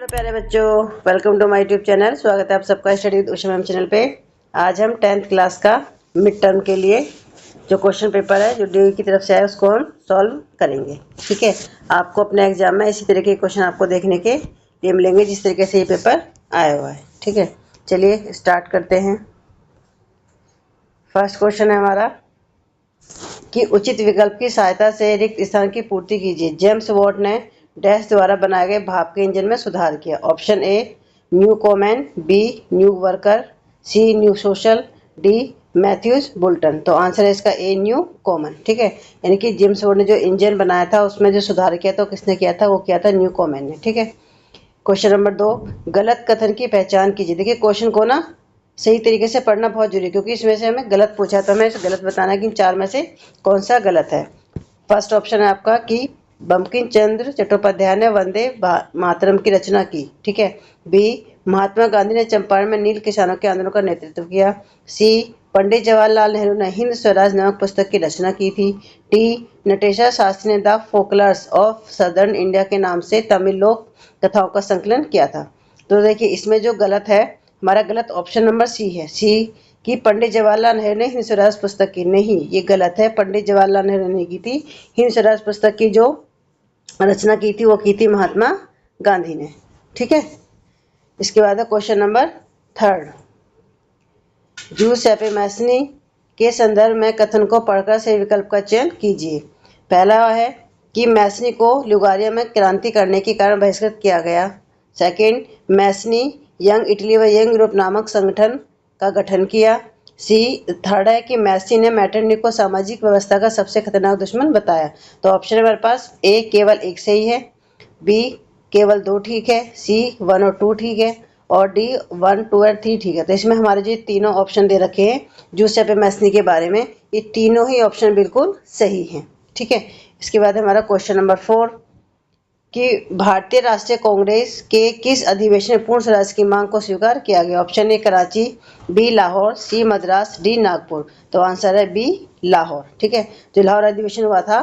Hello प्यारे बच्चों, welcome to my YouTube channel. स्वागत है आप सबका study with Usha ma'am channel पे। आज हम 10th क्लास का मिड टर्म के लिए जो क्वेश्चन पेपर है जो डी की तरफ से है उसको हम सॉल्व करेंगे। ठीक है, आपको अपने एग्जाम में इसी तरह के क्वेश्चन आपको देखने के लिए मिलेंगे जिस तरीके से ये पेपर आया हुआ है। ठीक है, चलिए स्टार्ट करते हैं। फर्स्ट क्वेश्चन है हमारा कि उचित विकल्प की सहायता से रिक्त स्थान की पूर्ति कीजिए। जेम्स वॉट ने डैश द्वारा बनाए गए भाप के इंजन में सुधार किया। Option A Newcomen, B new worker, C new social, D Matthews Boulton. तो आंसर है इसका ए न्यू कॉमन। ठीक है, यानी कि जेम्स वॉट ने जो इंजन बनाया था उसमें जो सुधार किया तो किसने किया था, वो किया था न्यू कॉमैन ने। ठीक है, क्वेश्चन नंबर 2, गलत कथन की पहचान कीजिए। देखिए क्वेश्चन को ना सही तरीके से पढ़ना बहुत जरूरी है क्योंकि इसमें से हमें गलत पूछा तो हमें गलत बताना है कि इन चार में से कौन सा गलत है। फर्स्ट ऑप्शन है आपका कि बंकिम चंद्र चट्टोपाध्याय ने वंदे मातरम की रचना की। ठीक है, बी महात्मा गांधी ने चंपारण में नील किसानों के आंदोलन का नेतृत्व किया। सी पंडित जवाहरलाल नेहरू ने हिंद स्वराज नामक पुस्तक की रचना की थी। डी नटेशा शास्त्री ने द फोकलर्स ऑफ सदर्न इंडिया के नाम से तमिल लोक कथाओं का संकलन किया था। तो देखिए इसमें जो गलत है हमारा गलत ऑप्शन नंबर सी है। सी कि पंडित जवाहरलाल नेहरू ने हिंद स्वराज पुस्तक की, नहीं ये गलत है। पंडित जवाहरलाल नेहरू ने की थी हिंद स्वराज पुस्तक की जो रचना की थी वो की थी महात्मा गांधी ने। ठीक है, इसके बाद है क्वेश्चन नंबर 3, जूस एपिमेसनी के संदर्भ में कथन को पढ़कर सही विकल्प का चयन कीजिए। पहला है कि मैसनी को लुगारिया में क्रांति करने के कारण बहिष्कृत किया गया। सेकंड, मैसनी यंग इटली व यंग यूरोप नामक संगठन का गठन किया। सी थर्ड है कि मैसी ने मैटरनिटी को सामाजिक व्यवस्था का सबसे खतरनाक दुश्मन बताया। तो ऑप्शन है हमारे पास ए केवल एक सही है, बी केवल 2 ठीक है, सी 1 और 2 ठीक है और डी 1, 2 और 3 ठीक है। तो इसमें हमारे जो तीनों ऑप्शन दे रखे हैं जूसेप मैसनी के बारे में, ये तीनों ही ऑप्शन बिल्कुल सही हैं। ठीक है, इसके बाद हमारा क्वेश्चन नंबर 4 कि भारतीय राष्ट्रीय कांग्रेस के किस अधिवेशन में पूर्ण स्वराज की मांग को स्वीकार किया गया। Option A Karachi, B Lahore, C Madras, D Nagpur. तो आंसर है बी लाहौर। ठीक है, जो लाहौर अधिवेशन हुआ था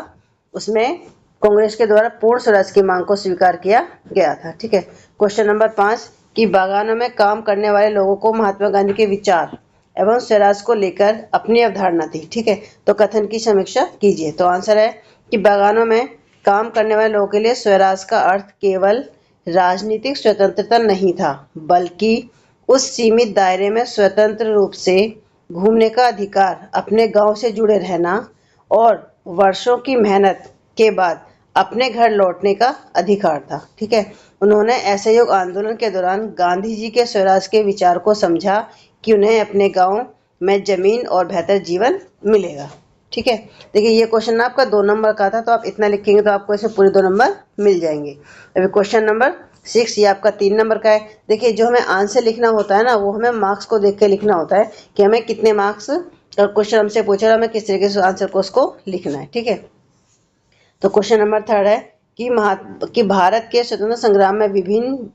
उसमें कांग्रेस के द्वारा पूर्ण स्वराज की मांग को स्वीकार किया गया था। ठीक है, क्वेश्चन नंबर 5 कि बागानों में काम करने वाले लोगों को महात्मा गांधी के विचार एवं स्वराज को लेकर अपनी अवधारणा थी। ठीक है, तो कथन की समीक्षा कीजिए। तो आंसर है कि बागानों में काम करने वाले लोगों के लिए स्वराज का अर्थ केवल राजनीतिक स्वतंत्रता नहीं था बल्कि उस सीमित दायरे में स्वतंत्र रूप से घूमने का अधिकार, अपने गांव से जुड़े रहना और वर्षों की मेहनत के बाद अपने घर लौटने का अधिकार था। ठीक है, उन्होंने असहयोग आंदोलन के दौरान गांधी जी के स्वराज के विचार को समझा कि उन्हें अपने गांव में जमीन और बेहतर जीवन मिलेगा। ठीक है, देखिए ये क्वेश्चन ना आपका 2 नंबर का था तो आप इतना लिखेंगे तो आपको इसमें पूरे 2 नंबर मिल जाएंगे। अभी क्वेश्चन नंबर 6 ये आपका 3 नंबर का है। देखिए जो हमें आंसर लिखना होता है ना वो हमें मार्क्स को देख के लिखना होता है कि हमें कितने मार्क्स का क्वेश्चन हमसे पूछा और हमें किस तरीके से आंसर को उसको लिखना है। ठीक है, तो क्वेश्चन नंबर 3 है कि भारत के स्वतंत्रता संग्राम में विभिन्न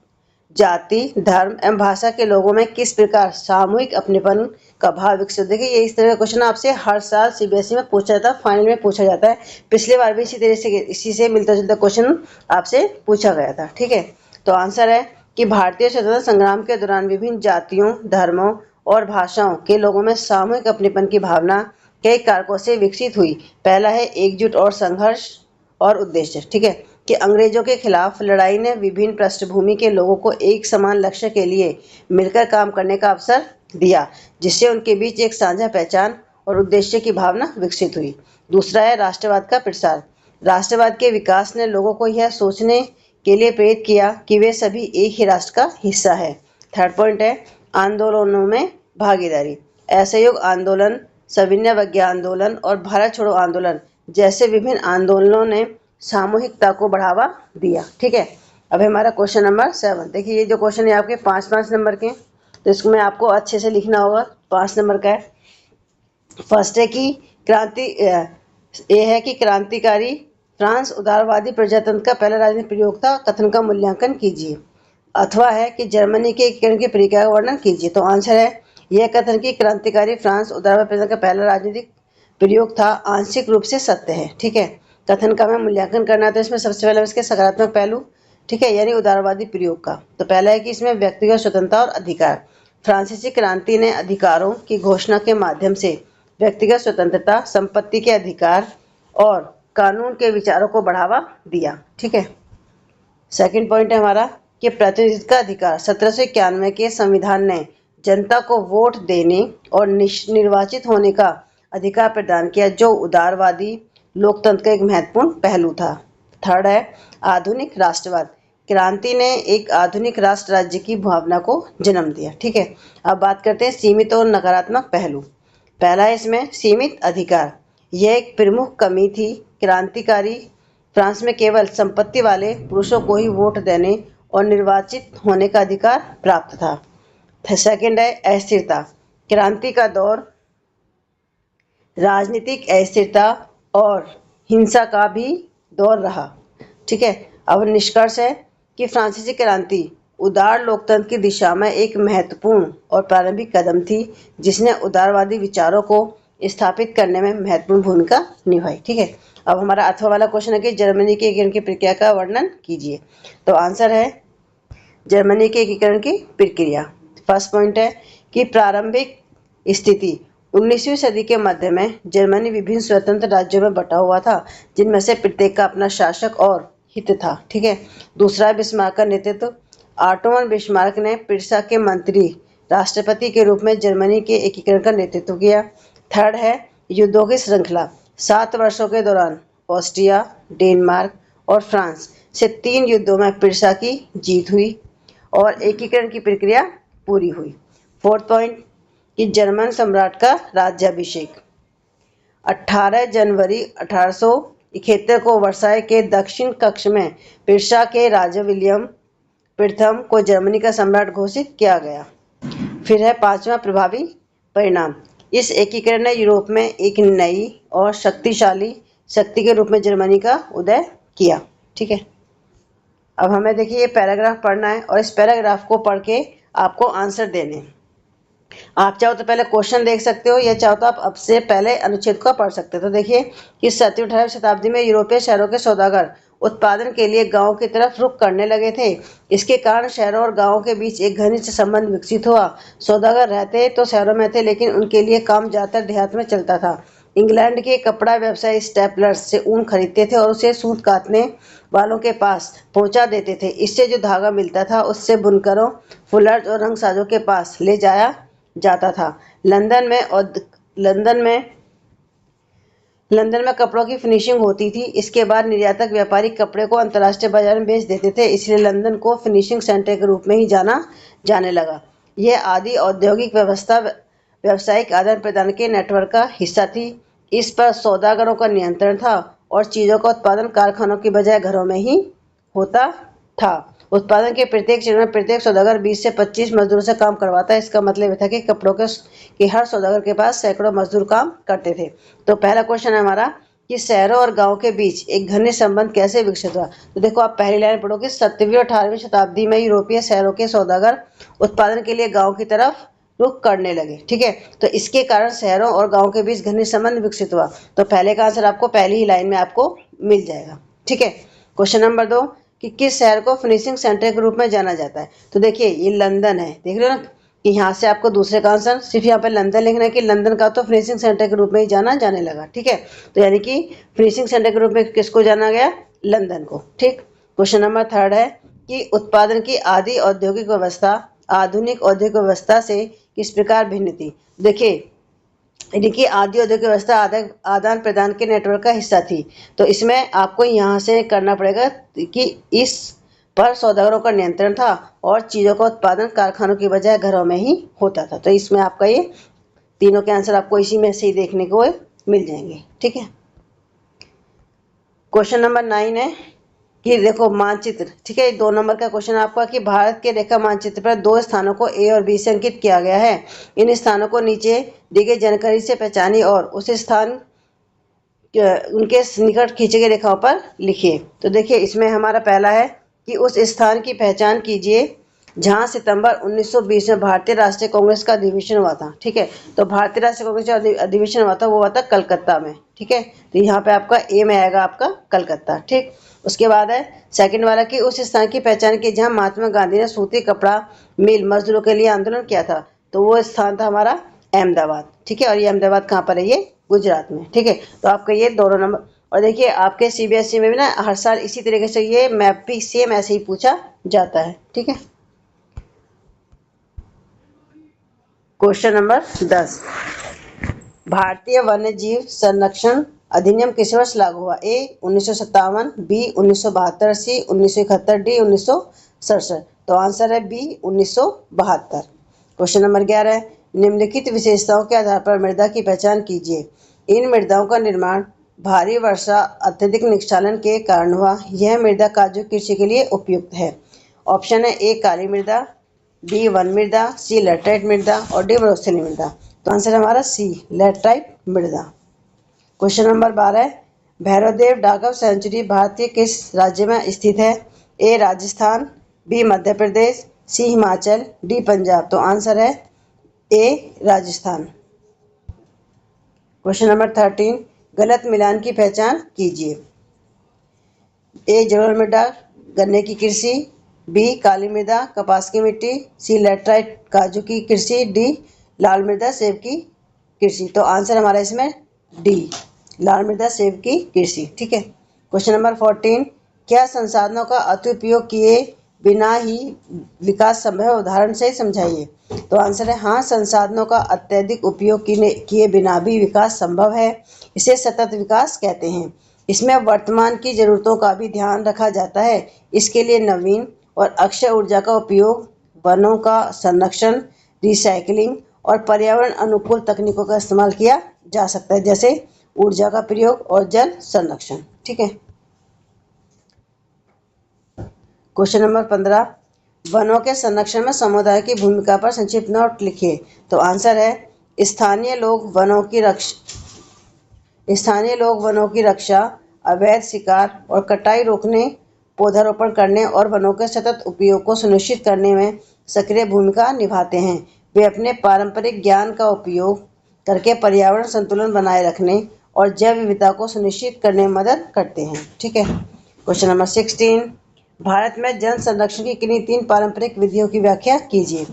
जाति, धर्म एवं भाषा के लोगों में किस प्रकार सामूहिक अपनेपन का भाव विकसित। देखिए ये इस तरह का क्वेश्चन आपसे हर साल सीबीएसई में पूछा जाता है, फाइनल में पूछा जाता है। पिछले बार भी इसी तरह से इसी से मिलता जुलता क्वेश्चन आपसे पूछा गया था। ठीक है, तो आंसर है कि भारतीय स्वतंत्रता संग्राम के दौरान विभिन्न जातियों, धर्मों और भाषाओं के लोगों में सामूहिक अपनेपन की भावना कई कारकों से विकसित हुई। पहला है एकजुट और संघर्ष और उद्देश्य। ठीक है, कि अंग्रेजों के खिलाफ लड़ाई ने विभिन्न पृष्ठभूमि के लोगों को एक समान लक्ष्य के लिए मिलकर काम करने का अवसर दिया जिससे उनके बीच एक साझा पहचान और उद्देश्य की भावना विकसित हुई। दूसरा है राष्ट्रवाद का प्रसार। राष्ट्रवाद के विकास ने लोगों को यह सोचने के लिए प्रेरित किया कि वे सभी एक ही राष्ट्र का हिस्सा है। थर्ड पॉइंट है आंदोलनों में भागीदारी। असहयोग आंदोलन, सविनय अवज्ञा आंदोलन और भारत छोड़ो आंदोलन जैसे विभिन्न आंदोलनों ने सामूहिकता को बढ़ावा दिया। ठीक है, अब हमारा क्वेश्चन नंबर 7। देखिए ये जो क्वेश्चन है आपके 5-5 नंबर के, तो इसमें आपको अच्छे से लिखना होगा। 5 नंबर का है। फर्स्ट है कि क्रांतिकारी फ्रांस उदारवादी प्रजातंत्र का पहला राजनीतिक प्रयोग था, कथन का मूल्यांकन कीजिए। अथवा है कि जर्मनी के एकीकरण की प्रक्रिया का वर्णन कीजिए। तो आंसर है यह कथन कि क्रांतिकारी फ्रांस उदारवादी प्रजातंत्र का पहला राजनीतिक प्रयोग था आंशिक रूप से सत्य है। ठीक है, कथन का हमें मूल्यांकन करना है तो इसमें सबसे पहले इसके सकारात्मक पहलू ठीक है, यानी उदारवादी प्रयोग का। तो पहला है कि इसमें व्यक्तिगत स्वतंत्रता और अधिकार। फ्रांसीसी क्रांति ने अधिकारों की घोषणा के माध्यम से व्यक्तिगत स्वतंत्रता, संपत्ति के अधिकार और कानून के विचारों को बढ़ावा दिया। ठीक है, सेकंड पॉइंट है हमारा कि प्रतिनिधित्व का अधिकार। 1791 के संविधान ने जनता को वोट देने और निर्वाचित होने का अधिकार प्रदान किया, जो उदारवादी लोकतंत्र का एक महत्वपूर्ण पहलू था। थर्ड है आधुनिक राष्ट्रवाद। क्रांति ने एक आधुनिक राष्ट्र राज्य की भावना को जन्म दिया। ठीक है, अब बात करते हैं सीमित और नकारात्मक पहलू। पहला है इसमें सीमित अधिकार। यह एक प्रमुख कमी थी। क्रांतिकारी फ्रांस में केवल संपत्ति वाले पुरुषों को ही वोट देने और निर्वाचित होने का अधिकार प्राप्त था। सेकंड है अस्थिरता। क्रांति का दौर राजनीतिक अस्थिरता और हिंसा का भी दौर रहा। ठीक है, अब निष्कर्ष है कि फ्रांसीसी क्रांति उदार लोकतंत्र की दिशा में एक महत्वपूर्ण और प्रारंभिक कदम थी, जिसने उदारवादी विचारों को स्थापित करने में महत्वपूर्ण भूमिका निभाई। ठीक है, अब हमारा अथवा वाला क्वेश्चन है कि जर्मनी के एकीकरण की प्रक्रिया का वर्णन कीजिए। तो आंसर है जर्मनी के एकीकरण की प्रक्रिया। फर्स्ट पॉइंट है कि प्रारंभिक स्थिति 19वीं सदी के मध्य में जर्मनी विभिन्न स्वतंत्र राज्यों में बटा हुआ था, जिनमें से प्रत्येक का अपना शासक और हित था। ठीक है, दूसरा बिस्मार्क का नेतृत्व। ऑटोमन बिस्मार्क ने पिरसा के मंत्री राष्ट्रपति के रूप में जर्मनी के एकीकरण का नेतृत्व किया। थर्ड है युद्धों की श्रृंखला। 7 वर्षों के दौरान ऑस्ट्रिया, डेनमार्क और फ्रांस से 3 युद्धों में पिरसा की जीत हुई और एकीकरण की प्रक्रिया पूरी हुई। फोर्थ पॉइंट कि जर्मन सम्राट का राज्याभिषेक। 18 जनवरी 1871 को वर्साई के दक्षिण कक्ष में पिरसा के राजा विलियम प्रथम को जर्मनी का सम्राट घोषित किया गया। फिर है पांचवा प्रभावी परिणाम। इस एकीकरण ने यूरोप में एक नई और शक्तिशाली शक्ति के रूप में जर्मनी का उदय किया। ठीक है, अब हमें देखिए ये पैराग्राफ पढ़ना है और इस पैराग्राफ को पढ़ के आपको आंसर देने। आप चाहो तो पहले क्वेश्चन देख सकते हो या चाहो तो आप अब से पहले अनुच्छेद को पढ़ सकते हो। तो देखिए कि 17वीं 18वीं शताब्दी में यूरोपीय शहरों के सौदागर उत्पादन के लिए गांव की तरफ रुख करने लगे थे। इसके कारण शहरों और गांवों के बीच एक घनिष्ठ संबंध विकसित हुआ। सौदागर रहते तो शहरों में थे, लेकिन उनके लिए काम ज्यादातर देहात में चलता था। इंग्लैंड के कपड़ा व्यवसायी स्टेपलर्स से ऊन खरीदते थे और उसे सूत काटने वालों के पास पहुंचा देते थे। इससे जो धागा मिलता था उससे बुनकरों, फुलर्स और रंगसाजों के पास ले जाया जाता था। लंदन में कपड़ों की फिनिशिंग होती थी। इसके बाद निर्यातक व्यापारी कपड़े को अंतर्राष्ट्रीय बाजार में बेच देते थे, इसलिए लंदन को फिनिशिंग सेंटर के रूप में ही जाना जाने लगा। यह आदि औद्योगिक व्यवस्था व्यावसायिक आदान प्रदान के नेटवर्क का हिस्सा थी। इस पर सौदागरों का नियंत्रण था और चीज़ों का उत्पादन कारखानों की बजाय घरों में ही होता था। उत्पादन के प्रत्येक चरण में प्रत्येक सौदागर 20 से 25 मजदूरों से काम करवाता है। इसका मतलब यह था कि कपड़ों के हर सौदागर के पास सैकड़ों मजदूर काम करते थे। तो पहला क्वेश्चन है हमारा कि शहरों और गांव के बीच एक घनिष्ठ संबंध कैसे विकसित हुआ। तो देखो आप पहली लाइन पढ़ो कि 17वीं और 18वीं शताब्दी में यूरोपीय शहरों के सौदागर उत्पादन के लिए गाँव की तरफ रुख करने लगे। ठीक है, तो इसके कारण शहरों और गाँव के बीच घनिष्ठ संबंध विकसित हुआ। तो पहले का आंसर आपको पहली ही लाइन में आपको मिल जाएगा। ठीक है, क्वेश्चन नंबर 2 कि किस शहर को फिनिशिंग सेंटर के रूप में जाना जाता है। तो देखिए ये लंदन है, देख रहे हो ना कि यहाँ से आपको दूसरे का आंसर सिर्फ यहाँ पे लंदन लिखना है कि लंदन का तो फिनिशिंग सेंटर के रूप में ही जाने लगा। ठीक है, तो यानी कि फिनिशिंग सेंटर के रूप में किसको जाना गया, लंदन को। ठीक, क्वेश्चन नंबर 3 है कि उत्पादन की आदि औद्योगिक व्यवस्था आधुनिक औद्योगिक व्यवस्था से किस प्रकार भिन्न थी। देखिए यानी कि आदि औद्योगिक व्यवस्था आदान प्रदान के नेटवर्क का हिस्सा थी। तो इसमें आपको यहाँ से करना पड़ेगा कि इस पर सौदागरों का नियंत्रण था और चीज़ों का उत्पादन कारखानों की बजाय घरों में ही होता था। तो इसमें आपका ये तीनों के आंसर आपको इसी में से ही देखने को मिल जाएंगे। ठीक है, क्वेश्चन नंबर 9 है कि देखो मानचित्र। ठीक है, 2 नंबर का क्वेश्चन आपका कि भारत के रेखा मानचित्र पर 2 स्थानों को ए और बी से अंकित किया गया है। इन स्थानों को नीचे दी गई जानकारी से पहचानिए और उस स्थान उनके निकट खींची गई रेखाओं पर लिखिए। तो देखिए इसमें हमारा पहला है कि उस स्थान की पहचान कीजिए जहां सितंबर 1920 में भारतीय राष्ट्रीय कांग्रेस का अधिवेशन हुआ था। ठीक है, तो भारतीय राष्ट्रीय कांग्रेस का अधिवेशन हुआ था वो हुआ था कलकत्ता में। ठीक है, तो यहाँ पे आपका ए में आएगा आपका कलकत्ता। ठीक, उसके बाद है सेकंड वाला कि उस स्थान की पहचान की जहां महात्मा गांधी ने सूती कपड़ा मिल मजदूरों के लिए आंदोलन किया था। तो वो स्थान था हमारा अहमदाबाद। ठीक है, और ये अहमदाबाद कहाँ पर है? ये गुजरात में। ठीक है, तो आपका ये दोनों नंबर। और देखिए आपके सीबीएसई में भी ना हर साल इसी तरीके से ये मैप भी सेम ऐसे ही पूछा जाता है। ठीक है, क्वेश्चन नंबर 10, भारतीय वन्य जीव संरक्षण अधिनियम किस वर्ष लागू हुआ? ए 1957, बी 1972, सी 1971, डी 1967। तो आंसर है बी 1972। क्वेश्चन नंबर 11, निम्नलिखित विशेषताओं के आधार पर मृदा की पहचान कीजिए। इन मृदाओं का निर्माण भारी वर्षा अत्यधिक निस्खलन के कारण हुआ। यह मृदा काजू कृषि के लिए उपयुक्त है। ऑप्शन है ए काली मृदा, बी वन मृदा, सी लेटराइट मृदा और डी मरुस्थलीय मृदा। तो आंसर हमारा सी लेटराइट मृदा। क्वेश्चन नंबर 12, भैरवदेव डाकघर सेंचुरी भारत के किस राज्य में स्थित है? ए राजस्थान, बी मध्य प्रदेश, सी हिमाचल, डी पंजाब। तो आंसर है ए राजस्थान। क्वेश्चन नंबर 13, गलत मिलान की पहचान कीजिए। ए जलोढ़ मृदा गन्ने की कृषि, बी काली मृदा कपास की मिट्टी, सी लेटराइट काजू की कृषि, डी लाल मृदा सेब की कृषि। तो आंसर हमारा इसमें डी लाल मृदा सेब की कृषि। ठीक है, क्वेश्चन नंबर 14, क्या संसाधनों का अतिउपयोग किए बिना ही विकास संभव है? उदाहरण से समझाइए। तो आंसर है हाँ, संसाधनों का अत्यधिक उपयोग किए बिना भी विकास संभव है। इसे सतत विकास कहते हैं। इसमें वर्तमान की जरूरतों का भी ध्यान रखा जाता है। इसके लिए नवीन और अक्षय ऊर्जा का उपयोग, वनों का संरक्षण, रिसाइकलिंग और पर्यावरण अनुकूल तकनीकों का इस्तेमाल किया जा सकता है, जैसे ऊर्जा का प्रयोग और जल संरक्षण। ठीक है, क्वेश्चन नंबर 15, वनों के संरक्षण में समुदाय की भूमिका पर संक्षिप्त नोट लिखिए। तो आंसर है स्थानीय लोग वनों की रक्षा, अवैध शिकार और कटाई रोकने, पौधारोपण करने और वनों के सतत उपयोग को सुनिश्चित करने में सक्रिय भूमिका निभाते हैं। वे अपने पारंपरिक ज्ञान का उपयोग करके पर्यावरण संतुलन बनाए रखने और जैव विविधता को सुनिश्चित करने में मदद करते हैं। ठीक है, क्वेश्चन नंबर 16, भारत में जल संरक्षण की किन्हीं 3 पारंपरिक विधियों की व्याख्या कीजिए।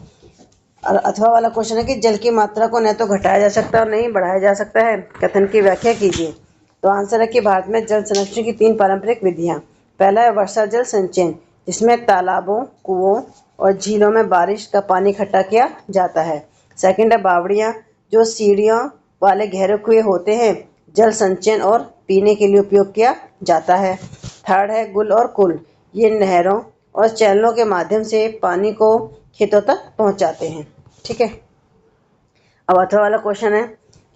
और अथवा वाला क्वेश्चन है कि जल की मात्रा को न तो घटाया जा सकता और नहीं बढ़ाया जा सकता है। कथन की व्याख्या कीजिए। तो आंसर है कि भारत में जल संरक्षण की 3 पारंपरिक विधियां। पहला है वर्षा जल संचयन, जिसमें तालाबों, कुओं और झीलों में बारिश का पानी इकट्ठा किया जाता है। सेकंड है बावड़ियां, जो सीढ़ियों वाले गहरे कुएं होते हैं, जल संचयन और पीने के लिए उपयोग किया जाता है। थर्ड है गुल और कुल, ये नहरों और चैनलों के माध्यम से पानी को खेतों तक पहुंचाते हैं। ठीक है, अब अथवा वाला क्वेश्चन है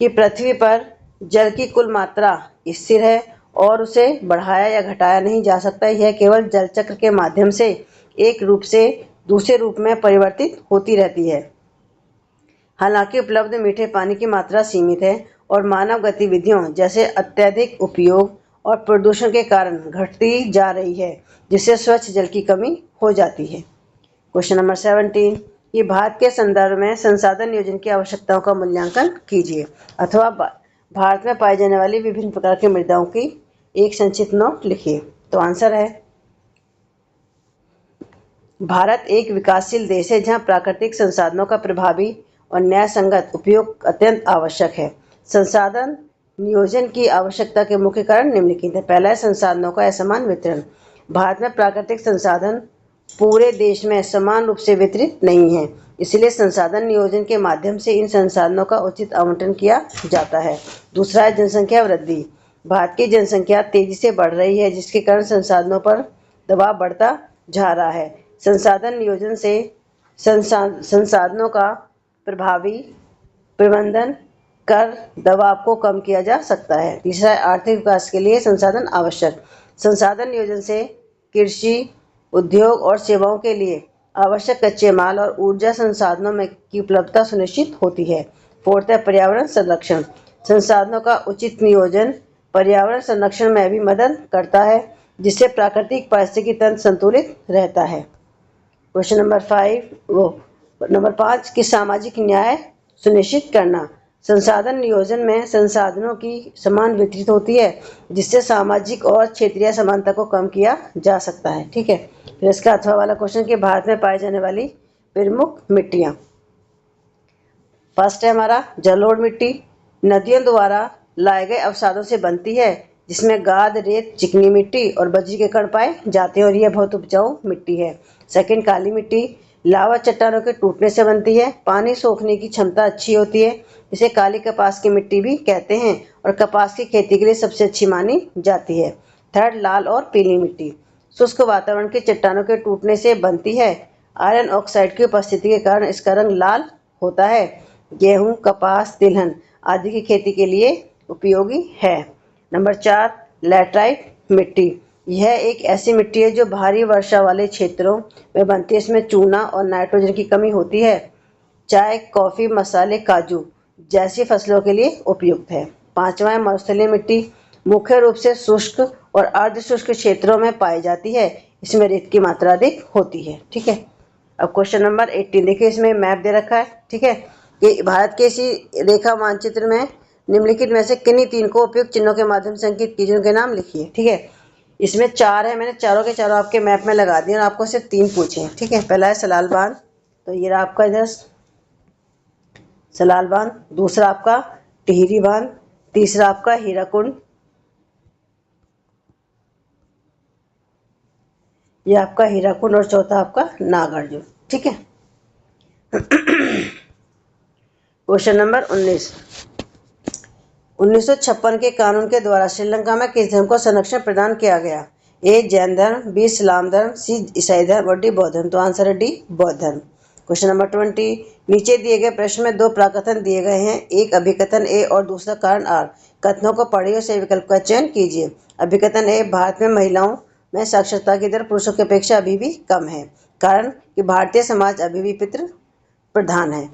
कि पृथ्वी पर जल की कुल मात्रा स्थिर है और उसे बढ़ाया या घटाया नहीं जा सकता। यह केवल जल चक्र के माध्यम से एक रूप से दूसरे रूप में परिवर्तित होती रहती है। हालांकि उपलब्ध मीठे पानी की मात्रा सीमित है और मानव गतिविधियों जैसे अत्यधिक उपयोग और प्रदूषण के कारण घटती जा रही है, जिससे स्वच्छ जल की कमी हो जाती है। क्वेश्चन नंबर 17, ये भारत के संदर्भ में संसाधन नियोजन की आवश्यकताओं का मूल्यांकन कीजिए। अथवा भारत में पाई जाने वाली विभिन्न प्रकार की मृदाओं की एक संक्षिप्त नोट लिखिए। तो आंसर है भारत एक विकासशील देश है जहां प्राकृतिक संसाधनों का प्रभावी और न्यायसंगत उपयोग अत्यंत आवश्यक है। संसाधन नियोजन की आवश्यकता के मुख्य कारण निम्नलिखित है। पहला है संसाधनों का असमान वितरण। भारत में प्राकृतिक संसाधन पूरे देश में समान रूप से वितरित नहीं है, इसलिए संसाधन नियोजन के माध्यम से इन संसाधनों का उचित आवंटन किया जाता है। दूसरा है जनसंख्या वृद्धि। भारत की जनसंख्या तेजी से बढ़ रही है, जिसके कारण संसाधनों पर दबाव बढ़ता जा रहा है। संसाधन नियोजन से संसाधनों का प्रभावी प्रबंधन कर दबाव को कम किया जा सकता है। तीसरा है आर्थिक विकास के लिए संसाधन आवश्यक। संसाधन नियोजन से कृषि, उद्योग और सेवाओं के लिए आवश्यक कच्चे माल और ऊर्जा संसाधनों में की उपलब्धता सुनिश्चित होती है। फोर्थ है पर्यावरण संरक्षण। संसाधनों का उचित नियोजन पर्यावरण संरक्षण में भी मदद करता है, जिससे प्राकृतिक पारिस्थितिकी तंत्र संतुलित रहता है। क्वेश्चन नंबर 5 की सामाजिक न्याय सुनिश्चित करना। संसाधन नियोजन में संसाधनों की समान वितरित होती है, जिससे सामाजिक और क्षेत्रीय समानता को कम किया जा सकता है। ठीक है, फिर इसका अथवा वाला क्वेश्चन कि भारत में पाई जाने वाली प्रमुख मिट्टियाँ। फर्स्ट है हमारा जलोढ़ मिट्टी, नदियों द्वारा लाए गए अवसादों से बनती है, जिसमें गाद, रेत, चिकनी मिट्टी और बजरी के कण पाए जाते हैं और यह बहुत उपजाऊ मिट्टी है। सेकंड, काली मिट्टी, लावा चट्टानों के टूटने से बनती है, पानी सोखने की क्षमता अच्छी होती है, इसे काली कपास की मिट्टी भी कहते हैं और कपास की खेती के लिए सबसे अच्छी मानी जाती है। थर्ड, लाल और पीली मिट्टी, शुष्क वातावरण के चट्टानों के टूटने से बनती है, आयरन ऑक्साइड की उपस्थिति के कारण इसका रंग लाल होता है। गेहूं, कपास, तिलहन आदि की खेती के लिए उपयोगी है। नंबर 4, लैटराइट मिट्टी, यह एक ऐसी मिट्टी है जो भारी वर्षा वाले क्षेत्रों में बनती है। इसमें चूना और नाइट्रोजन की कमी होती है। चाय, कॉफी, मसाले, काजू जैसी फसलों के लिए उपयुक्त है। पांचवा है मरुस्थलीय मिट्टी, मुख्य रूप से शुष्क और अर्ध शुष्क क्षेत्रों में पाई जाती है। इसमें रेत की मात्रा अधिक होती है। ठीक है, अब क्वेश्चन नंबर 18 देखिए, इसमें मैप दे रखा है। ठीक है, कि भारत के इसी रेखा मानचित्र में निम्नलिखित में से किन्हीं तीन को उपयुक्त चिन्हों के माध्यम से अंकित कीजिए, उनके नाम लिखिए। ठीक है, इसमें 4 है, मैंने चारों के चारों आपके मैप में लगा दिए और आपको सिर्फ 3 पूछे हैं। ठीक है, पहला है सलाल बांध, तो ये रहा आपका इधर सलाल बांध। दूसरा आपका टिहरी बांध, तीसरा आपका हीराकुंड, ये आपका हीराकुंड, और चौथा आपका नागार्जुन। ठीक है, क्वेश्चन नंबर 19, 1956 के कानून के द्वारा श्रीलंका में किस धर्म को संरक्षण प्रदान किया गया? ए जैन धर्म, बी इस्लाम धर्म, सी ईसाई धर्म और डी बौद्ध धर्म। तो आंसर है डी बौद्ध धर्म। क्वेश्चन नंबर 20, नीचे दिए गए प्रश्न में 2 प्राकथन दिए गए हैं, एक अभिकथन ए और दूसरा कारण आर। कथनों को पढ़िए और सही विकल्प का चयन कीजिए। अभिकथन ए, भारत में महिलाओं में साक्षरता की दर पुरुषों की अपेक्षा अभी भी कम है। कारण कि भारतीय समाज अभी भी पितृ प्रधान है।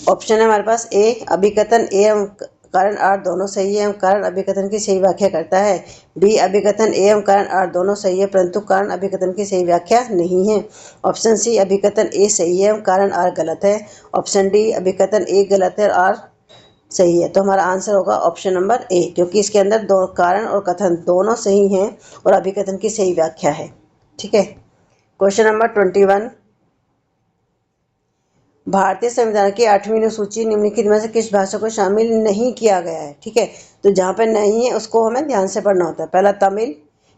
ऑप्शन है हमारे पास ए, अभिकथन ए एवं कारण आर दोनों सही है एवं कारण अभिकथन की सही व्याख्या करता है। बी, अभिकथन ए एवं कारण आर दोनों सही है परंतु कारण अभिकथन की सही व्याख्या नहीं है। ऑप्शन सी, अभिकथन ए सही है एवं कारण आर गलत है। ऑप्शन डी, अभिकथन ए गलत है और आर सही है। तो हमारा आंसर होगा ऑप्शन नंबर ए, क्योंकि इसके अंदर दो कारण और कथन दोनों सही हैं और अभिकथन की सही व्याख्या है। ठीक है, क्वेश्चन नंबर 21, भारतीय संविधान की 8वीं अनुसूची निम्नलिखित में से किस भाषा को शामिल नहीं किया गया है? ठीक है, तो जहाँ पे नहीं है उसको हमें ध्यान से पढ़ना होता है। पहला तमिल,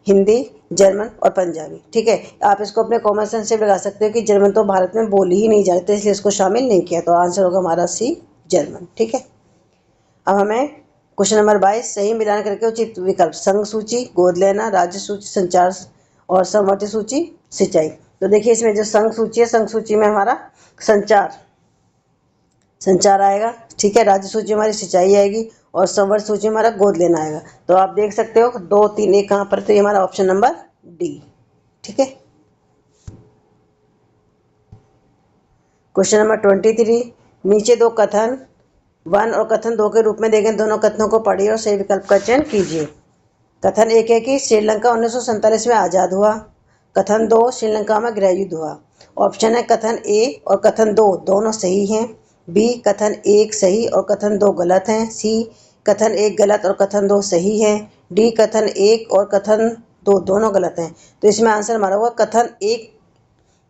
हिंदी, जर्मन और पंजाबी। ठीक है, आप इसको अपने कॉमन सेंस से लगा सकते हो कि जर्मन तो भारत में बोली ही नहीं जाती, इसलिए इसको शामिल नहीं किया। तो आंसर होगा हमारा सी, जर्मन। ठीक है, अब हमें क्वेश्चन नंबर 22, सही मिलान करके उचित विकल्प, संघ सूची, गोद लेना, राज्य सूची, संचार और समवर्ती सूची, सिंचाई। तो देखिए, इसमें जो संघ सूची है, संघ सूची में हमारा संचार आएगा। ठीक है, राज्य सूची हमारी सिंचाई आएगी और संवर्त सूची हमारा गोद लेना आएगा। तो आप देख सकते हो 2, 3, 1 कहाँ पर, तो ये हमारा ऑप्शन नंबर डी। ठीक है, क्वेश्चन नंबर 23, नीचे 2 कथन 1 और कथन 2 के रूप में देखें, दोनों कथनों को पढ़िए और सही विकल्प का चयन कीजिए। कथन 1 है कि श्रीलंका 1947 में आज़ाद हुआ। कथन 2, श्रीलंका में गृह युद्ध हुआ। ऑप्शन है कथन ए और कथन 2 दोनों सही हैं। बी, कथन 1 सही और कथन 2 गलत हैं। सी, कथन 1 गलत और कथन 2 सही है। डी, कथन 1 और कथन 2 दोनों गलत हैं। तो इसमें आंसर हमारा होगा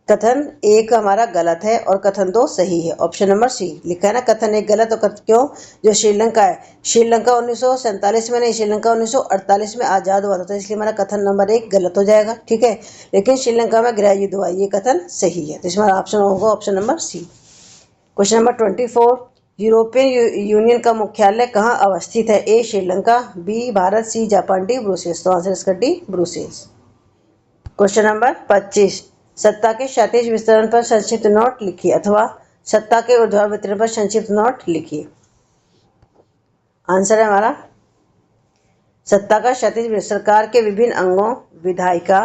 कथन 1 हमारा गलत है और कथन 2 सही है। ऑप्शन नंबर सी लिखा है ना, कथन 1 गलत और क्यों? जो श्रीलंका है, श्रीलंका 1947 में नहीं, श्रीलंका 1948 में आज़ाद हुआ था, तो इसलिए हमारा कथन नंबर 1 गलत हो जाएगा। ठीक है, लेकिन श्रीलंका में गृह युद्ध हुआ, ये कथन सही है। तो इसमें ऑप्शन होगा option number C. Question number 24, European Union का मुख्यालय कहाँ अवस्थित है? A, Sri Lanka, B, Bharat, C, Japan, D, Brussels. तो आंसर इसका डी, ब्रुसेल्स। क्वेश्चन नंबर 25, सत्ता के क्षैतिज वितरण पर संक्षिप्त नोट लिखिए अथवा सत्ता के ऊर्ध्वाधर वितरण पर संक्षिप्त नोट लिखिए। आंसर है हमारा सत्ता का क्षैतिज सरकार के विभिन्न अंगों, विधायिका,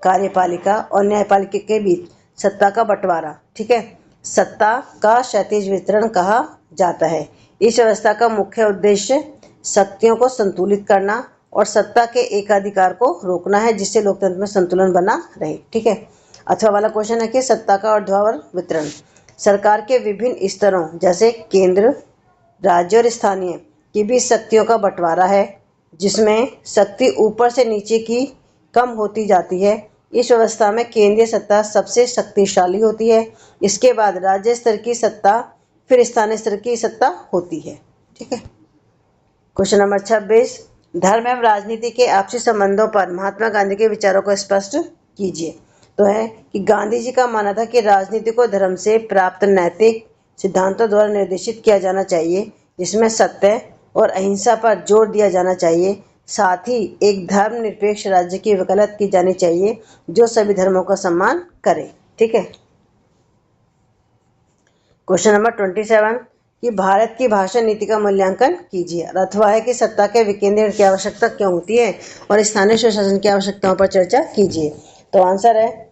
कार्यपालिका और न्यायपालिका के बीच सत्ता का बंटवारा। ठीक है, सत्ता का क्षैतिज वितरण कहा जाता है। इस व्यवस्था का मुख्य उद्देश्य शक्तियों को संतुलित करना और सत्ता के एकाधिकार को रोकना है, जिससे लोकतंत्र में संतुलन बना रहे। ठीक है, अथवा वाला क्वेश्चन है कि सत्ता का ऊर्ध्वाधर वितरण सरकार के विभिन्न स्तरों जैसे केंद्र, राज्य और स्थानीय के बीच शक्तियों का बंटवारा है, जिसमें शक्ति ऊपर से नीचे की कम होती जाती है। इस व्यवस्था में केंद्रीय सत्ता सबसे शक्तिशाली होती है। इसके बाद राज्य स्तर की सत्ता, फिर स्थानीय स्तर की सत्ता होती है। ठीक है। क्वेश्चन नंबर 26, धर्म एवं राजनीति के आपसी संबंधों पर महात्मा गांधी के विचारों को स्पष्ट कीजिए। तो है कि गांधी जी का मानना था कि राजनीति को धर्म से प्राप्त नैतिक सिद्धांतों द्वारा निर्देशित किया जाना चाहिए, जिसमें सत्य और अहिंसा पर जोर दिया जाना चाहिए। साथ ही एक धर्मनिरपेक्ष राज्य की वकालत की जानी चाहिए जो सभी धर्मों का सम्मान करे। ठीक है। क्वेश्चन नंबर 27 कि भारत की भाषा नीति का मूल्यांकन कीजिए। अथवा है कि सत्ता के विकेंद्रीकरण की आवश्यकता क्यों होती है और स्थानीय स्वशासन की आवश्यकताओं पर चर्चा कीजिए। तो आंसर है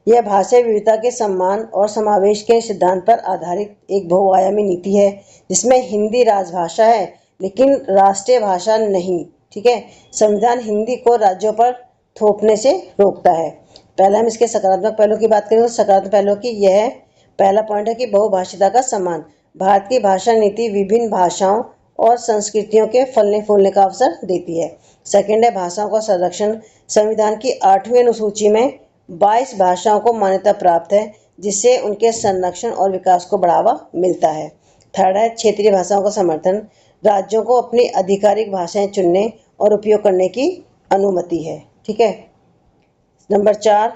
यह भाषा विविधता के सम्मान और समावेश के सिद्धांत पर आधारित एक बहुआयामी नीति है, जिसमें हिंदी राजभाषा है लेकिन राष्ट्रीय भाषा नहीं। ठीक है। संविधान हिंदी को राज्यों पर थोपने से रोकता है। पहले हम इसके सकारात्मक पहलू की बात करें तो सकारात्मक पहलू की यह पहला पॉइंट है कि बहुभाषिता का सम्मान। भारत की भाषा नीति विभिन्न भाषाओं और संस्कृतियों के फलने फूलने का अवसर देती है। सेकंड है भाषाओं का संरक्षण। संविधान की 8वीं अनुसूची में 22 भाषाओं को मान्यता प्राप्त है, जिससे उनके संरक्षण और विकास को बढ़ावा मिलता है। थर्ड है क्षेत्रीय भाषाओं का समर्थन। राज्यों को अपनी आधिकारिक भाषाएं चुनने और उपयोग करने की अनुमति है। ठीक है। नंबर 4,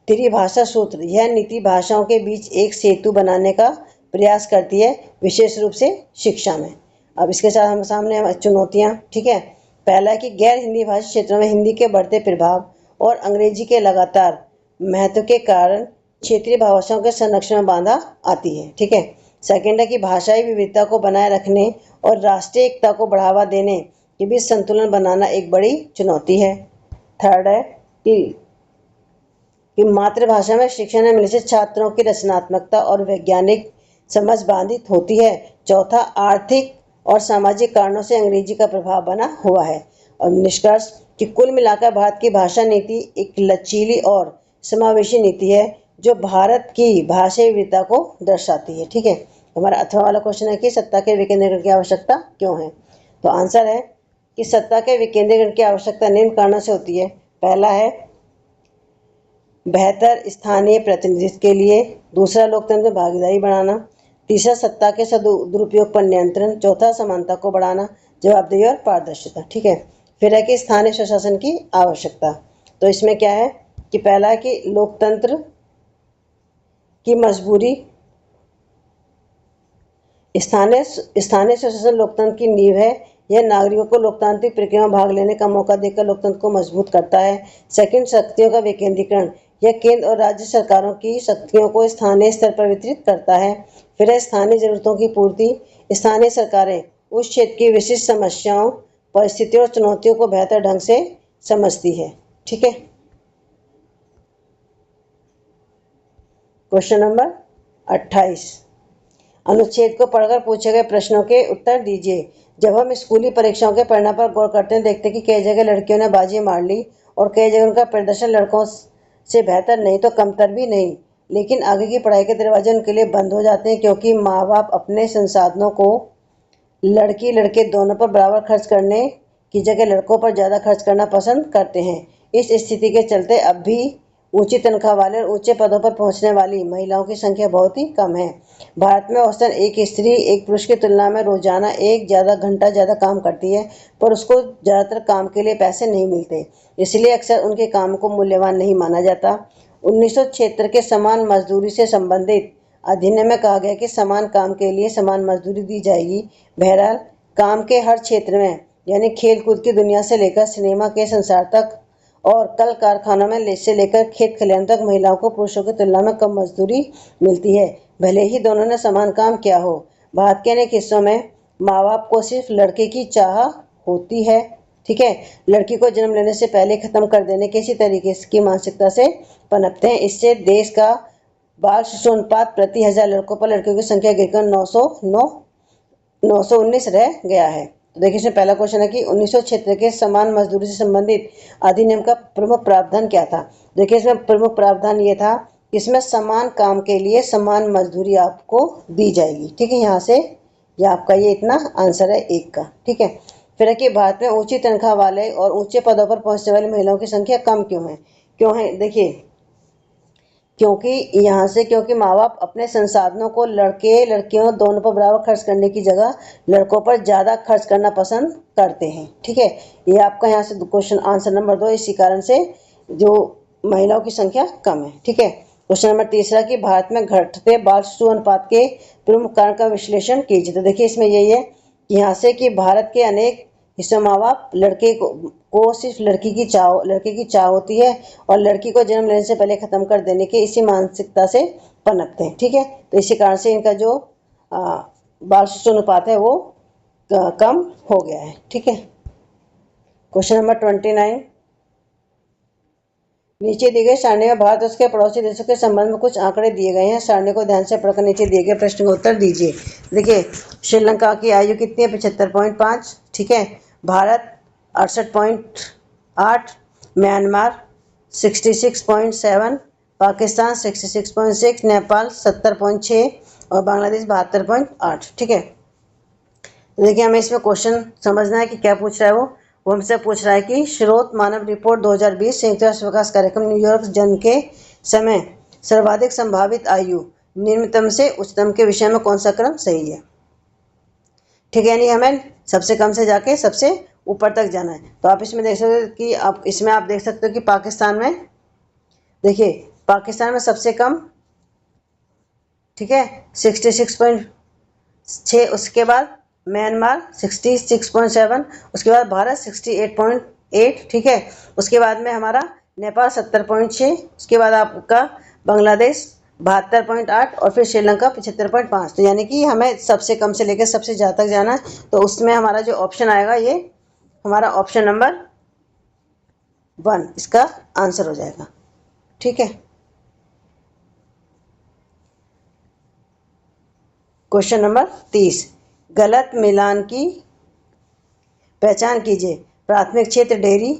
त्रिभाषा सूत्र। यह नीति भाषाओं के बीच एक सेतु बनाने का प्रयास करती है, विशेष रूप से शिक्षा में। अब इसके साथ हम सामने चुनौतियां। ठीक है। पहला है कि गैर हिंदी भाषी क्षेत्रों में हिंदी के बढ़ते प्रभाव और अंग्रेजी के लगातार महत्व के कारण क्षेत्रीय भाषाओं के संरक्षण में बाधा आती है। ठीक है। सेकंड है कि भाषाई विविधता को बनाए रखने और राष्ट्रीय एकता को बढ़ावा देने के बीच संतुलन बनाना एक बड़ी चुनौती है। थर्ड है कि मातृभाषा में शिक्षण मिलने से छात्रों की रचनात्मकता और वैज्ञानिक समझ बाधित होती है। चौथा, आर्थिक और सामाजिक कारणों से अंग्रेजी का प्रभाव बना हुआ है। और निष्कर्ष कि कुल मिलाकर भारत की भाषा नीति एक लचीली और समावेशी नीति है जो भारत की भाषाई विविधता को दर्शाती है। ठीक है। हमारा अथवा वाला क्वेश्चन है कि सत्ता के विकेंद्रीकरण की आवश्यकता क्यों है। तो आंसर है कि सत्ता के विकेंद्रीकरण की आवश्यकता निम्न कारणों से होती है। पहला है बेहतर स्थानीय प्रतिनिधित्व के लिए। दूसरा, लोकतंत्र में भागीदारी बढ़ाना। तीसरा, सत्ता के दुरुपयोग पर नियंत्रण। चौथा, समानता को बढ़ाना, जवाबदेही और पारदर्शिता। ठीक है। फिर है कि स्थानीय स्वशासन की आवश्यकता। तो इसमें क्या है कि पहला है कि लोकतंत्र की मजबूरी। स्थानीय स्वशासन लोकतंत्र की नींव है। यह नागरिकों को लोकतांत्रिक प्रक्रिया में भाग लेने का मौका देकर लोकतंत्र को मजबूत करता है। सेकंड, शक्तियों का विकेंद्रीकरण। यह केंद्र और राज्य सरकारों की शक्तियों को स्थानीय स्तर पर वितरित करता है। फिर है स्थानीय जरूरतों की पूर्ति। स्थानीय सरकारें उस क्षेत्र की विशिष्ट समस्याओं, परिस्थितियों और चुनौतियों को बेहतर ढंग से समझती है। ठीक है। क्वेश्चन नंबर 28, अनुच्छेद को पढ़कर पूछे गए प्रश्नों के उत्तर दीजिए। जब हम स्कूली परीक्षाओं के परिणाम पर गौर करते हैं, देखते हैं कि कई जगह लड़कियों ने बाजी मार ली और कई जगह उनका प्रदर्शन लड़कों से बेहतर नहीं तो कमतर भी नहीं, लेकिन आगे की पढ़ाई के दरवाजे उनके लिए बंद हो जाते हैं, क्योंकि माँ बाप अपने संसाधनों को लड़की लड़के दोनों पर बराबर खर्च करने की जगह लड़कों पर ज़्यादा खर्च करना पसंद करते हैं। इस स्थिति के चलते अब भी ऊंची तनख्वाह वाले और ऊंचे पदों पर पहुंचने वाली महिलाओं की संख्या बहुत ही कम है। भारत में औसतन एक स्त्री एक पुरुष की तुलना में रोजाना घंटा ज़्यादा काम करती है, पर उसको ज़्यादातर काम के लिए पैसे नहीं मिलते, इसलिए अक्सर उनके काम को मूल्यवान नहीं माना जाता। 1976 के समान मजदूरी से संबंधित अधिनियम में कहा गया कि समान काम के लिए समान मजदूरी दी जाएगी। बहरहाल काम के हर क्षेत्र में, यानी खेल कूद की दुनिया से लेकर सिनेमा के संसार तक और कल कारखानों में से लेकर खेत खलिहान तक महिलाओं को पुरुषों की तुलना में कम मजदूरी मिलती है, भले ही दोनों ने समान काम किया हो। भारत के अनेक हिस्सों में माँ बाप को सिर्फ लड़के की चाह होती है। ठीक है। लड़की को जन्म लेने से पहले खत्म कर देने के इसी तरीके की मानसिकता से पनपते हैं। इससे देश का बाल शिशु अनुपात प्रति 1000 लड़कों पर लड़कियों की संख्या गिरकर 919 रह गया है। तो देखिए इसमें पहला क्वेश्चन है कि 1976 के समान मजदूरी से संबंधित अधिनियम का प्रमुख प्रावधान क्या था। देखिए इसमें प्रमुख प्रावधान ये था इसमें समान काम के लिए समान मजदूरी आपको दी जाएगी। ठीक है, यहाँ से ये आपका ये इतना आंसर है एक का। ठीक है, फिर है कि भारत में ऊंची तनख्वाह वाले और ऊंचे पदों पर पहुंचने वाली महिलाओं की संख्या कम क्यों है? क्यों है? देखिए, क्योंकि माँ बाप अपने संसाधनों को लड़के लड़कियों दोनों पर बराबर खर्च करने की जगह लड़कों पर ज़्यादा खर्च करना पसंद करते हैं। ठीक है, ये आपका यहाँ से क्वेश्चन आंसर नंबर 2, इसी कारण से जो महिलाओं की संख्या कम है। ठीक है, क्वेश्चन नंबर तीसरा कि भारत में घटते बाल शिशु अनुपात के प्रमुख कारण का विश्लेषण कीजिए। तो देखिए, इसमें यही है कि यहाँ से कि भारत के अनेक हिस्सों माँ बाप लड़के को सिर्फ लड़के की चाह होती है और लड़की को जन्म लेने से पहले खत्म कर देने के इसी मानसिकता से पनपते हैं। ठीक है, तो इसी कारण से इनका जो बाल शिशु अनुपात है वो कम हो गया है। ठीक है, क्वेश्चन नंबर 29, नीचे दिए गए सारणी में भारत और उसके पड़ोसी देशों के संबंध में कुछ आंकड़े दिए गए हैं। सारणी को ध्यान से पढ़कर नीचे दिए गए प्रश्न का उत्तर दीजिए। देखिए, श्रीलंका की आयु कितनी है? 75.5। ठीक है, भारत 68.8, म्यांमार 66.7, पाकिस्तान 66.6, नेपाल 70.6 और बांग्लादेश 72.8। ठीक है, देखिए, हमें इसमें क्वेश्चन समझना है कि क्या पूछ रहा है वो हमसे पूछ रहा है कि स्रोत मानव रिपोर्ट 2020 संयुक्त राष्ट्र विकास कार्यक्रम न्यूयॉर्क जन्म के समय सर्वाधिक संभावित आयु निम्नतम से उच्चतम के विषय में कौन सा क्रम सही है? ठीक है, यानी हमें सबसे कम से जाके सबसे ऊपर तक जाना है। तो आप इसमें देख सकते हो कि आप देख सकते हो कि पाकिस्तान में, देखिए, पाकिस्तान में सबसे कम, ठीक है, 66.6, उसके बाद म्यांमार 66.7, उसके बाद भारत 68.8। ठीक है, उसके बाद में हमारा नेपाल 70.6, उसके बाद आपका बांग्लादेश 72.8 और फिर श्रीलंका 75.5। तो यानी कि हमें सबसे कम से लेकर सबसे ज़्यादा तक जाना है। तो उसमें हमारा जो ऑप्शन आएगा ये हमारा ऑप्शन नंबर 1 इसका आंसर हो जाएगा। ठीक है, क्वेश्चन नंबर 30, गलत मिलान की पहचान कीजिए। प्राथमिक क्षेत्र डेयरी,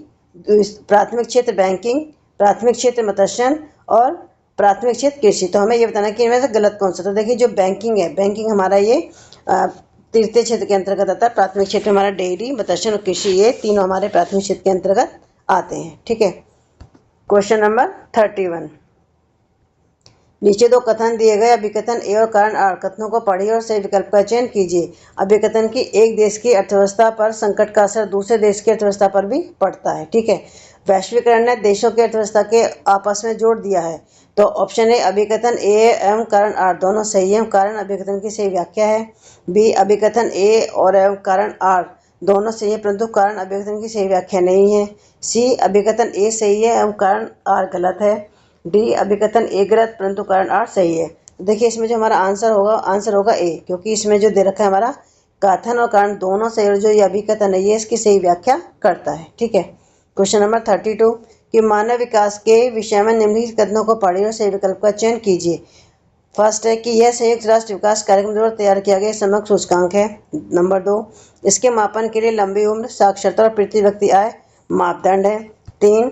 प्राथमिक क्षेत्र बैंकिंग, प्राथमिक क्षेत्र मत्स्य और प्राथमिक क्षेत्र कृषि। तो हमें ये बताना कि इनमें से गलत कौन सा। तो देखिए, जो बैंकिंग है, बैंकिंग हमारा ये तृतीय क्षेत्र के अंतर्गत आता है। प्राथमिक क्षेत्र हमारा डेयरी, मत्स्य और कृषि, ये तीनों हमारे प्राथमिक क्षेत्र के अंतर्गत आते हैं। ठीक है, क्वेश्चन नंबर 31, नीचे दो कथन दिए गए, अभिकथन ए और कारण आर। कथनों को पढ़िए और सही विकल्प का चयन कीजिए। अभिकथन की एक देश की अर्थव्यवस्था पर संकट का असर दूसरे देश की अर्थव्यवस्था पर भी पड़ता है। ठीक है, वैश्वीकरण ने देशों की अर्थव्यवस्था के आपस में जोड़ दिया है। तो ऑप्शन ए अभिकथन ए एवं कारण आर दोनों सही है, कारण अभिकथन की सही व्याख्या है। बी अभिकथन ए और एवं कारण आर दोनों सही है परंतु कारण अभिकथन की सही व्याख्या नहीं है। सी अभिकथन ए सही है एवं कारण आर गलत है। डी अभिकथन ए गलत परंतु कारण आर सही है। देखिए, इसमें जो हमारा आंसर होगा ए, क्योंकि इसमें जो दे रखा है हमारा कथन और कारण दोनों सही और जो ये अभिकथन है ये इसकी सही व्याख्या करता है। ठीक है, क्वेश्चन नंबर 32 कि मानव विकास के विषय में निम्नलिखित कथनों को पढ़िए और सही विकल्प का चयन कीजिए। फर्स्ट है कि यह संयुक्त राष्ट्र विकास कार्यक्रम द्वारा तैयार किया गया समग्र सूचकांक है। नंबर 2, इसके मापन के लिए लंबी उम्र, साक्षरता और प्रति व्यक्ति आय मापदंड है। 3,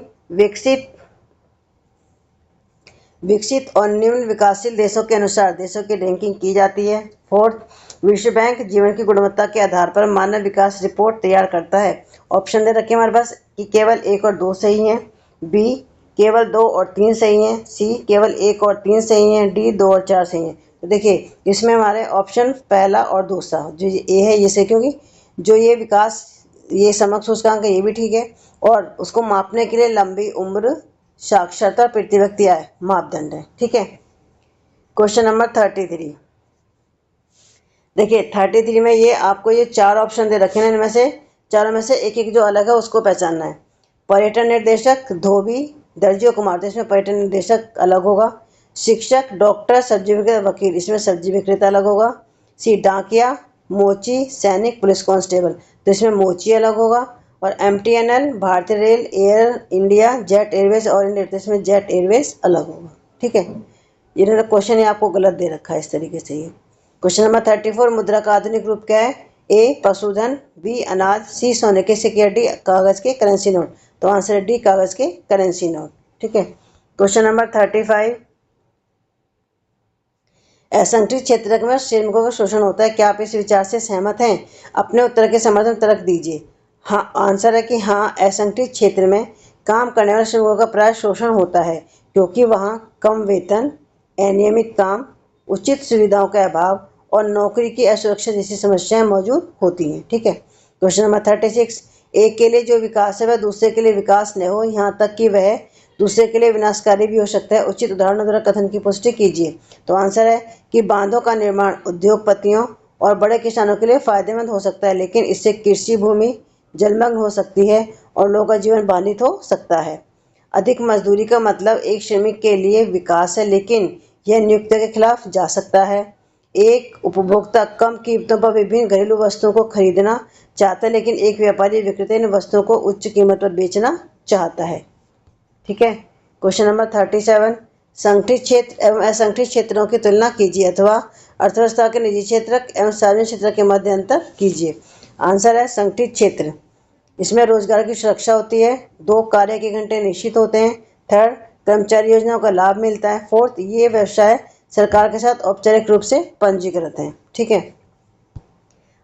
विकसित और निम्न विकासशील देशों के अनुसार देशों की रैंकिंग की जाती है। 4, विश्व बैंक जीवन की गुणवत्ता के आधार पर मानव विकास रिपोर्ट तैयार करता है। ऑप्शन दे रखे हमारे पास कि केवल 1 और 2 सही हैं। बी केवल 2 और 3 सही हैं। सी केवल 1 और 3 सही हैं। डी 2 और 4 सही हैं। तो देखिए, इसमें हमारे ऑप्शन पहला और दूसरा जो ए है ये सही, क्योंकि जो ये विकास ये समग्र सूचकांक है ये भी ठीक है और उसको मापने के लिए लंबी उम्र, साक्षरता और प्रति व्यक्ति आय मापदंड है। ठीक है, क्वेश्चन नंबर 33, देखिए 33 में ये आपको ये 4 ऑप्शन दे रखे हैं, इनमें से चारों में से एक एक जो अलग है उसको पहचानना है। पर्यटन निर्देशक धोबी दर्जी कुमार, तो इसमें पर्यटन निर्देशक अलग होगा। शिक्षक डॉक्टर सब्जी विक्रेता वकील, इसमें सब्जी विक्रेता अलग होगा। सी डाकिया मोची सैनिक पुलिस कांस्टेबल, तो इसमें मोची अलग होगा। और MTNL भारतीय rail, air India, jet Airways और इंडिया, तो इसमें जेट एयरवेज अलग होगा। ठीक है, ये क्वेश्चन आपको गलत दे रखा है इस तरीके से। ये क्वेश्चन नंबर 34, मुद्रा का आधुनिक रूप क्या है? ए पशुधन, बी अनाज, सी सोने के सिक्के, डी कागज के करेंसी नोट। तो आंसर है डी कागज के करेंसी नोट। ठीक है, क्वेश्चन नंबर 35, असंगठित क्षेत्र में श्रमिकों का शोषण होता है। क्या आप इस विचार से सहमत हैं? अपने उत्तर के समर्थन में तर्क दीजिए। हाँ, आंसर है कि हाँ, असंगठित क्षेत्र में काम करने वाले श्रमिकों का प्राय शोषण होता है, क्योंकि वहाँ कम वेतन, अनियमित काम, उचित सुविधाओं का अभाव और नौकरी की असुरक्षा जैसी समस्याएं मौजूद होती हैं। ठीक है। क्वेश्चन नंबर 36, एक के लिए जो विकास है वह दूसरे के लिए विकास न हो, यहाँ तक कि वह दूसरे के लिए विनाशकारी भी हो सकता है। उचित उदाहरणों द्वारा कथन की पुष्टि कीजिए। तो आंसर है कि बांधों का निर्माण उद्योगपतियों और बड़े किसानों के लिए फायदेमंद हो सकता है, लेकिन इससे कृषि भूमि जलमग्न हो सकती है और लोगों का जीवन बाधित हो सकता है। अधिक मजदूरी का मतलब एक श्रमिक के लिए विकास है, लेकिन यह नियोक्ता के खिलाफ जा सकता है। एक उपभोक्ता कम कीमतों पर विभिन्न घरेलू वस्तुओं को खरीदना चाहता है, लेकिन एक व्यापारी विक्रेता इन वस्तुओं को उच्च कीमत पर बेचना चाहता है। ठीक है। क्वेश्चन नंबर 37, संगठित क्षेत्र एवं असंगठित क्षेत्रों की तुलना कीजिए अथवा अर्थव्यवस्था के निजी क्षेत्र एवं सार्वजनिक क्षेत्र के मध्य अंतर कीजिए। आंसर है संगठित क्षेत्र। इसमें रोजगार की सुरक्षा होती है। 2 कार्य के घंटे निश्चित होते हैं। 3rd, कर्मचारी योजनाओं का लाभ मिलता है। 4th, ये व्यवसाय सरकार के साथ औपचारिक रूप से पंजीकृत हैं। ठीक है।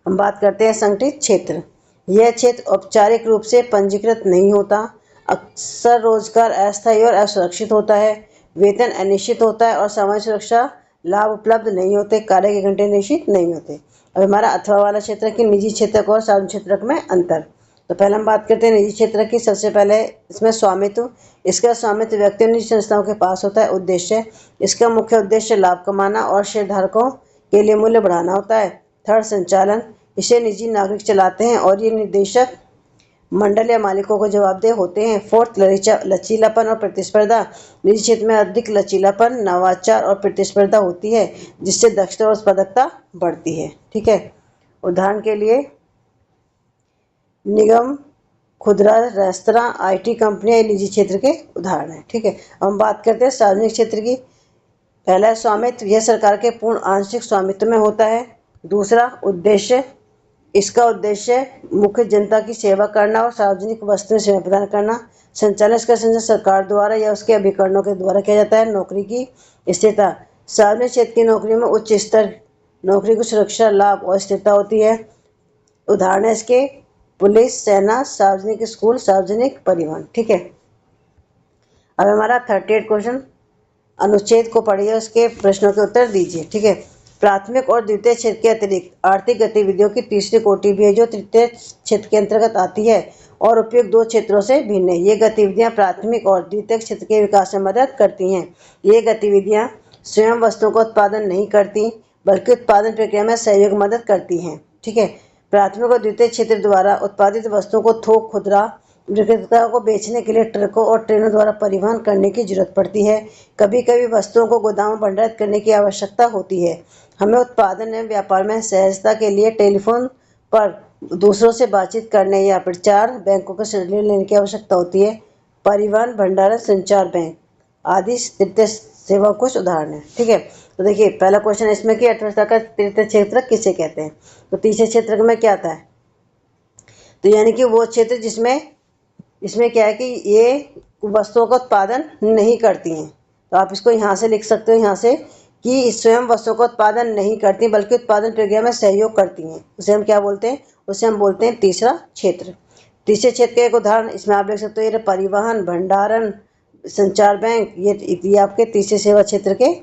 हम बात करते हैं संगठित क्षेत्र। यह क्षेत्र औपचारिक रूप से पंजीकृत नहीं होता। अक्सर रोजगार अस्थायी और असुरक्षित होता है। वेतन अनिश्चित होता है और सामाजिक सुरक्षा लाभ उपलब्ध नहीं होते। कार्य के घंटे निश्चित नहीं होते। अब हमारा अथवा वाला क्षेत्र की निजी क्षेत्र और सार्वजनिक क्षेत्र में अंतर। तो पहले हम बात करते हैं निजी क्षेत्र की। सबसे पहले इसमें स्वामित्व। इसका स्वामित्व व्यक्तियों निजी संस्थाओं के पास होता है। उद्देश्य, इसका मुख्य उद्देश्य लाभ कमाना और शेयरधारकों के लिए मूल्य बढ़ाना होता है। 3rd, संचालन। इसे निजी नागरिक चलाते हैं और ये निर्देशक मंडल या मालिकों को जवाबदेह होते हैं। 4th, लचीलापन और प्रतिस्पर्धा। निजी क्षेत्र में अधिक लचीलापन, नवाचार और प्रतिस्पर्धा होती है, जिससे दक्षता और उत्पादकता बढ़ती है। ठीक है। उदाहरण के लिए निगम, खुदरा रेस्तरां, IT कंपनियां निजी क्षेत्र के उदाहरण हैं। ठीक है। हम बात करते हैं सार्वजनिक क्षेत्र की। पहला है स्वामित्व। यह सरकार के पूर्ण आंशिक स्वामित्व में होता है। दूसरा, उद्देश्य। इसका उद्देश्य मुख्य जनता की सेवा करना और सार्वजनिक वस्तुएं सेवा प्रदान करना। संचालन, इसका संचालन सरकार द्वारा या उसके अभिकरणों के द्वारा किया जाता है। नौकरी की स्थिरता। सार्वजनिक क्षेत्र की नौकरी में उच्च स्तर नौकरी की सुरक्षा, लाभ और स्थिरता होती है। उदाहरण है इसके पुलिस, सेना, सार्वजनिक स्कूल, सार्वजनिक परिवहन। ठीक है। अब हमारा 38 क्वेश्चन, अनुच्छेद को पढ़िए, उसके प्रश्नों के उत्तर दीजिए। ठीक है। प्राथमिक और द्वितीय क्षेत्र के अतिरिक्त आर्थिक गतिविधियों की तीसरी कोटि भी है, जो तृतीय क्षेत्र के अंतर्गत आती है और उपयुक्त 2 क्षेत्रों से भिन्न है। ये गतिविधियां प्राथमिक और द्वितीय क्षेत्र के विकास में मदद करती हैं। ये गतिविधियां स्वयं वस्तुओं का उत्पादन नहीं करती, बल्कि उत्पादन प्रक्रिया में सहयोग मदद करती हैं। ठीक है। प्राथमिक और द्वितीय क्षेत्र द्वारा उत्पादित वस्तुओं को थोक, खुदरा विक्रेताओं को बेचने के लिए ट्रकों और ट्रेनों द्वारा परिवहन करने की जरूरत पड़ती है। कभी कभी वस्तुओं को गोदाम में भंडारित करने की आवश्यकता होती है। हमें उत्पादन एवं व्यापार में सहजता के लिए टेलीफोन पर दूसरों से बातचीत करने या प्रचार बैंकों से ऋण लेने की आवश्यकता होती है। परिवहन, भंडारण, संचार, बैंक आदि तृतीय सेवा कुछ उदाहरण हैं। ठीक है। तो देखिए, पहला क्वेश्चन इसमें कि अर्थव्यवस्था का तृतीय क्षेत्र किसे कहते हैं। तो तीसरे क्षेत्र में क्या आता है, तो यानी कि वो क्षेत्र इसमें क्या है कि ये वस्तुओं का उत्पादन नहीं करती हैं। तो आप इसको यहाँ से लिख सकते हो, यहाँ से, कि स्वयं वस्तुओं का उत्पादन नहीं करती बल्कि उत्पादन प्रक्रिया में सहयोग करती हैं। उसे हम क्या बोलते हैं, उसे हम बोलते हैं तीसरा क्षेत्र। तीसरे क्षेत्र का एक उदाहरण इसमें आप देख सकते हो, ये परिवहन, भंडारण, संचार, बैंक, ये आपके तीसरे सेवा क्षेत्र के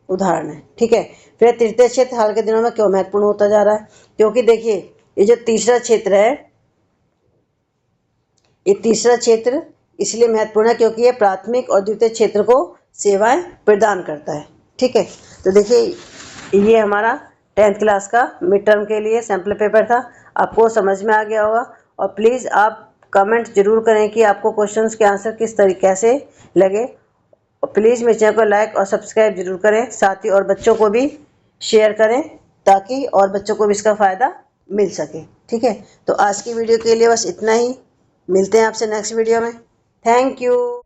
उदाहरण हैं। ठीक है। फिर तृतीय क्षेत्र हाल के दिनों में क्यों महत्वपूर्ण होता जा रहा है, क्योंकि देखिए ये जो तीसरा क्षेत्र है, ये तीसरा क्षेत्र इसलिए महत्वपूर्ण है क्योंकि ये प्राथमिक और द्वितीय क्षेत्र को सेवाएं प्रदान करता है। ठीक है। तो देखिए, ये हमारा 10th क्लास का मिड टर्म के लिए सैम्पल पेपर था। आपको समझ में आ गया होगा। और प्लीज़ आप कमेंट जरूर करें कि आपको क्वेश्चंस के आंसर किस तरीके से लगे। और प्लीज़ मेरे चैनल को लाइक और सब्सक्राइब जरूर करें, साथ ही और बच्चों को भी शेयर करें, ताकि और बच्चों को भी इसका फ़ायदा मिल सके। ठीक है। तो आज की वीडियो के लिए बस इतना ही। मिलते हैं आपसे नेक्स्ट वीडियो में। Thank you.